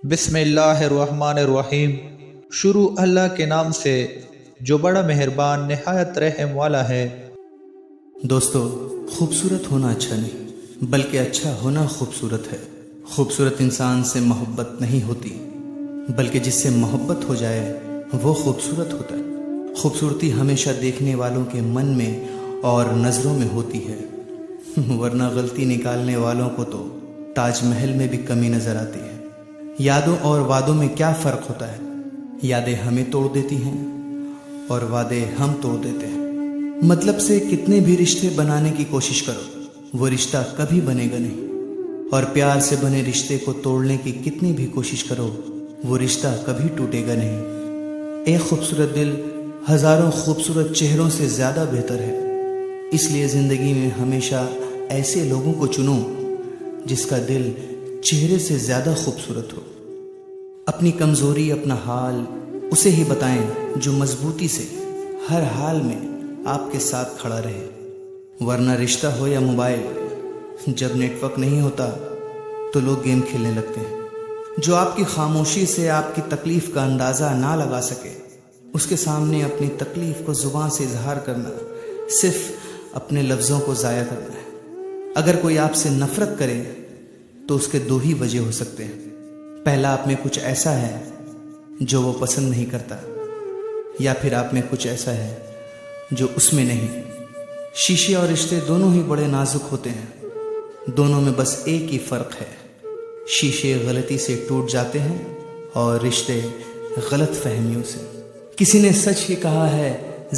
بسم اللہ الرحمن الرحیم۔ شروع اللہ کے نام سے جو بڑا مہربان نہایت رحم والا ہے۔ دوستو، خوبصورت ہونا اچھا نہیں بلکہ اچھا ہونا خوبصورت ہے۔ خوبصورت انسان سے محبت نہیں ہوتی بلکہ جس سے محبت ہو جائے وہ خوبصورت ہوتا ہے۔ خوبصورتی ہمیشہ دیکھنے والوں کے من میں اور نظروں میں ہوتی ہے، ورنہ غلطی نکالنے والوں کو تو تاج محل میں بھی کمی نظر آتی ہے۔ یادوں اور وعدوں میں کیا فرق ہوتا ہے؟ یادیں ہمیں توڑ دیتی ہیں اور وعدے ہم توڑ دیتے ہیں۔ مطلب سے کتنے بھی رشتے بنانے کی کوشش کرو، وہ رشتہ کبھی بنے گا نہیں، اور پیار سے بنے رشتے کو توڑنے کی کتنی بھی کوشش کرو، وہ رشتہ کبھی ٹوٹے گا نہیں۔ ایک خوبصورت دل ہزاروں خوبصورت چہروں سے زیادہ بہتر ہے، اس لیے زندگی میں ہمیشہ ایسے لوگوں کو چنو جس کا دل چہرے سے زیادہ خوبصورت ہو۔ اپنی کمزوری، اپنا حال اسے ہی بتائیں جو مضبوطی سے ہر حال میں آپ کے ساتھ کھڑا رہے، ورنہ رشتہ ہو یا موبائل، جب نیٹ ورک نہیں ہوتا تو لوگ گیم کھیلنے لگتے ہیں۔ جو آپ کی خاموشی سے آپ کی تکلیف کا اندازہ نہ لگا سکے، اس کے سامنے اپنی تکلیف کو زبان سے اظہار کرنا صرف اپنے لفظوں کو ضائع کرنا ہے۔ اگر کوئی آپ سے نفرت کرے تو اس کے دو ہی وجہ ہو سکتے ہیں، پہلا آپ میں کچھ ایسا ہے جو وہ پسند نہیں کرتا، یا پھر آپ میں کچھ ایسا ہے جو اس میں نہیں۔ شیشے اور رشتے دونوں ہی بڑے نازک ہوتے ہیں، دونوں میں بس ایک ہی فرق ہے، شیشے غلطی سے ٹوٹ جاتے ہیں اور رشتے غلط فہمیوں سے۔ کسی نے سچ ہی کہا ہے،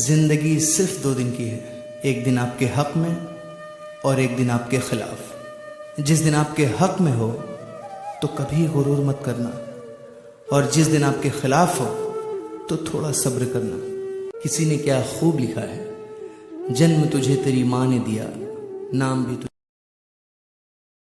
زندگی صرف 2 دن کی ہے، ایک دن آپ کے حق میں اور ایک دن آپ کے خلاف۔ جس دن آپ کے حق میں ہو تو کبھی غرور مت کرنا، اور جس دن آپ کے خلاف ہو تو تھوڑا صبر کرنا۔ کسی نے کیا خوب لکھا ہے، جنم تجھے تیری ماں نے دیا، نام بھی